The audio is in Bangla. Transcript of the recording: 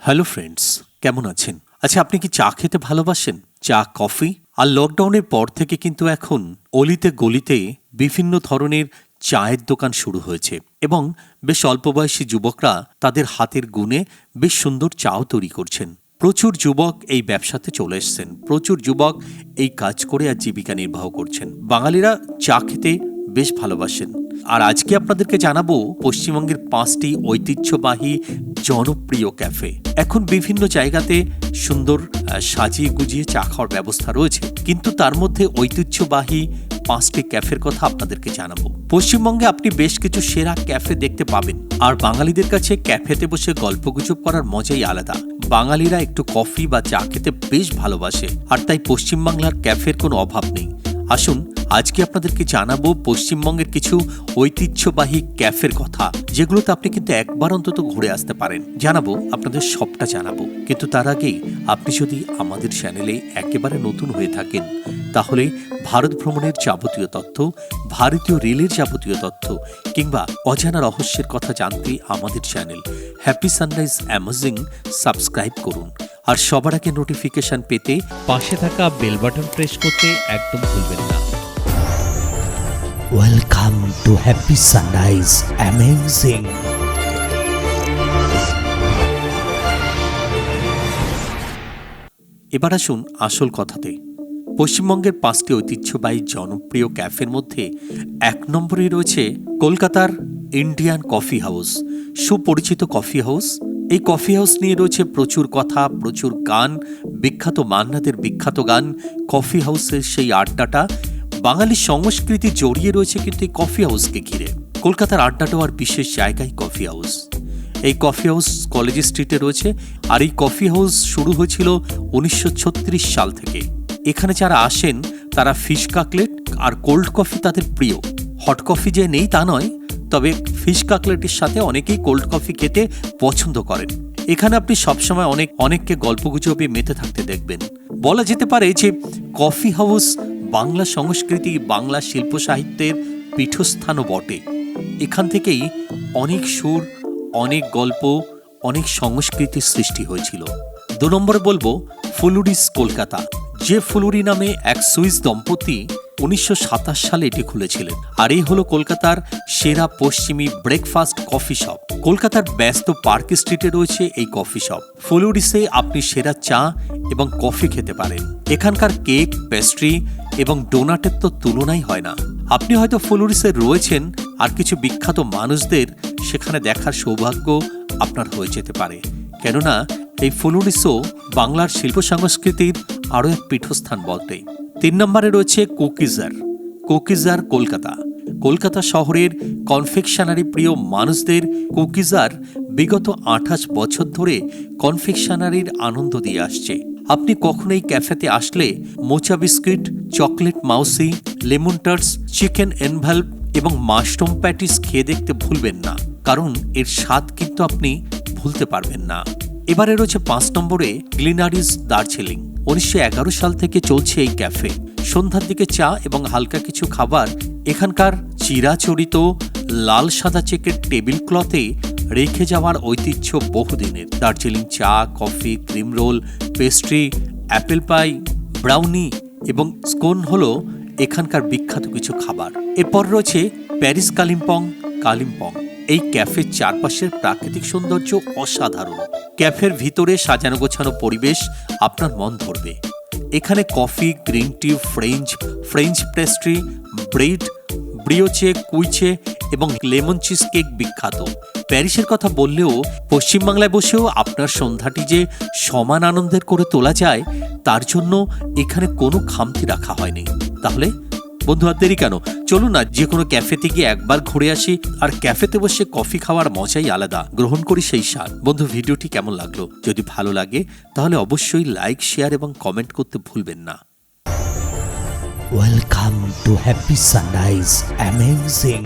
হ্যালো ফ্রেন্ডস, কেমন আছেন? আচ্ছা, আপনি কি চা খেতে ভালোবাসেন? চা, কফি? আর লকডাউনের পর থেকে কিন্তু এখন অলিতে গলিতে বিভিন্ন ধরনের চায়ের দোকান শুরু হয়েছে এবং বেশ অল্প বয়সী যুবকরা তাদের হাতের গুণে বেশ সুন্দর চাও তৈরি করছেন। প্রচুর যুবক এই ব্যবসাতে চলে এসছেন, প্রচুর যুবক এই কাজ করে আর জীবিকা নির্বাহ করছেন। বাঙালিরা চা খেতে বেশ ভালোবাসেন। আর আজকে আপনাদেরকে জানাবো পশ্চিমবঙ্গের 5টি ঐতিহ্যবাহী জনপ্রিয় ক্যাফে। এখন বিভিন্ন জায়গাতে সুন্দর সাজিয়ে গুজিয়ে চা খাওয়ার ব্যবস্থা রয়েছে, কিন্তু তার মধ্যে ঐতিহ্যবাহী 5টি ক্যাফের কথা আপনাদেরকে জানাবো। পশ্চিমবঙ্গে আপনি বেশ কিছু সেরা ক্যাফে দেখতে পাবেন, আর বাঙালিদের কাছে ক্যাফেতে বসে গল্পগুজব করার মজাই আলাদা। বাঙালিরা একটু কফি বা চা খেতে বেশ ভালোবাসে, আর তাই পশ্চিমবাংলার ক্যাফের কোনো অভাব নেই। আসুন আজকে আপনাদেরকে জানাবো পশ্চিমবঙ্গের কিছু ঐতিহ্যবাহী ক্যাফের কথা, যেগুলোতে আপনি কিন্তু একবার অন্তত ঘুরে আসতে পারেন। জানাবো, আপনাদের সবটা জানাবো, কিন্তু তার আগেই আপনি যদি আমাদের চ্যানেলে একেবারে নতুন হয়ে থাকেন, তাহলে ভারত ভ্রমণের যাবতীয় তথ্য, ভারতীয় রেলের যাবতীয় তথ্য কিংবা অজানা রহস্যের কথা জানতে আমাদের channel happy sunrise amazing subscribe করুন। আর সবার আগে নোটিফিকেশন পেতে পাশে থাকা বেল বাটন প্রেস করতে একদম ভুলবেন না। Welcome to happy sunrise amazing. এবার আসুন আসল কথাতে। পশ্চিমবঙ্গের 5টি ঐতিহ্যবাহী জনপ্রিয় ক্যাফের মধ্যে 1 নম্বরে রয়েছে কলকাতার ইন্ডিয়ান কফি হাউস। সুপরিচিত কফি হাউস। এই কফি হাউস নিয়ে রয়েছে প্রচুর কথা, প্রচুর গান, বিখ্যাত মান্নাদের বিখ্যাত গান। কফি হাউসের সেই আড্ডাটা, বাঙালি সংস্কৃতি জড়িয়ে রয়েছে কিন্তু এই কফি হাউসকে ঘিরে। কলকাতার আড্ডাটাও আর বিশেষ জায়গায় কফি হাউস। এই কফি হাউস কলেজ স্ট্রিটে রয়েছে, আর এই কফি হাউস শুরু হয়েছিল 1936 সাল থেকে। এখানে যারা আসেন তারা ফিশ কাটলেট আর কোল্ড কফি তাদের প্রিয়। হট কফি যে নেই তা নয়, তবে ফিশ কাটলেটের সাথে অনেকেই কোল্ড কফি খেতে পছন্দ করেন। এখানে আপনি সবসময় অনেককে গল্পগুজবে মেতে থাকতে দেখবেন। বলা যেতে পারে যে কফি হাউস বাংলা সংস্কৃতি, বাংলা শিল্প সাহিত্যের পীঠস্থানও বটে। এখান থেকেই অনেক সুর, অনেক গল্প, অনেক সংস্কৃতির সৃষ্টি হয়েছিল। 2 নম্বরে বলবো ফুলুরিস কলকাতা। যে ফুলুরি নামে এক সুইস দম্পতি 1927 সালে এটি খুলেছিলেন, আর এই হলো কলকাতার সেরা পশ্চিমী ব্রেকফাস্ট কফি শপ। কলকাতার ব্যস্ত পার্ক স্ট্রিটে রয়েছে এই কফি শপ। ফুলুরিসে আপনি সেরা চা এবং কফি খেতে পারেন। এখানকার কেক, পেস্ট্রি এবং ডোনাটের তো তুলনাই হয় না। আপনি হয়তো ফুলুরিসে রয়েছেন, আর কিছু বিখ্যাত মানুষদের সেখানে দেখার সৌভাগ্য আপনার হয়ে যেতে পারে, কেননা এই ফুলুরিসও বাংলার শিল্প সংস্কৃতির আরও এক পীঠস্থান বটে। 3 নম্বরে রয়েছে কুকিজার কলকাতা। কলকাতা শহরের কনফেকশনারি প্রিয় মানুষদের কুকিজার বিগত 28 বছর ধরে কনফেকশনারির আনন্দ দিয়ে আসছে। আপনি কখনো এই ক্যাফেতে আসলে mocha biscuit, chocolate mousse, lemon tarts, chicken envelope এবং মাশরুম প্যাটিস খেয়ে দেখতে ভুলবেন না, কারণ এর স্বাদ কিন্তু আপনি ভুলতে পারবেন না। এবারে রয়েছে 5 নম্বরে গ্লিনারিস দার্জিলিং। 1911 সাল থেকে চলছে এই ক্যাফে। সন্ধ্যার দিকে চা এবং হালকা কিছু খাবার এখানকার চিরাচরিত লাল সাদা চেকের টেবিল ক্লথে রেখে যাওয়ার ঐতিহ্য বহুদিনের। দার্জিলিং চা, coffee, cream roll, pastry, apple pie, brownie এবং স্কোন হলো এখানকার বিখ্যাত কিছু খাবার। এরপর রয়েছে প্যারিস কালিম্পং। এই ক্যাফের চারপাশের প্রাকৃতিক সৌন্দর্য অসাধারণ। ক্যাফের ভিতরে সাজানো গোছানো পরিবেশ আপনার মন ধরবে। এখানে coffee, green tea, French pastry, bread, brioche, quiche এবং লেমন চিজ কেক বিখ্যাত। প্যারিসের কথা বললেও পশ্চিমবাংলায় বসেও আপনার সন্ধ্যাটি যে সমান আনন্দের করে তোলা যায়, তার জন্য এখানে কোনো খামতি রাখা হয়নি। তাহলে বন্ধু, আর দেরি কেন? চলুন না যে কোনো ক্যাফেতে গিয়ে একবার ঘুরে আসি। আর ক্যাফেতে বসে কফি খাওয়ার মজাই আলাদা। গ্রহণ করি সেই স্বাদ। বন্ধু, ভিডিওটি কেমন লাগলো? যদি ভালো লাগে তাহলে অবশ্যই লাইক, শেয়ার এবং কমেন্ট করতে ভুলবেন না। Welcome to happy sunrise amazing.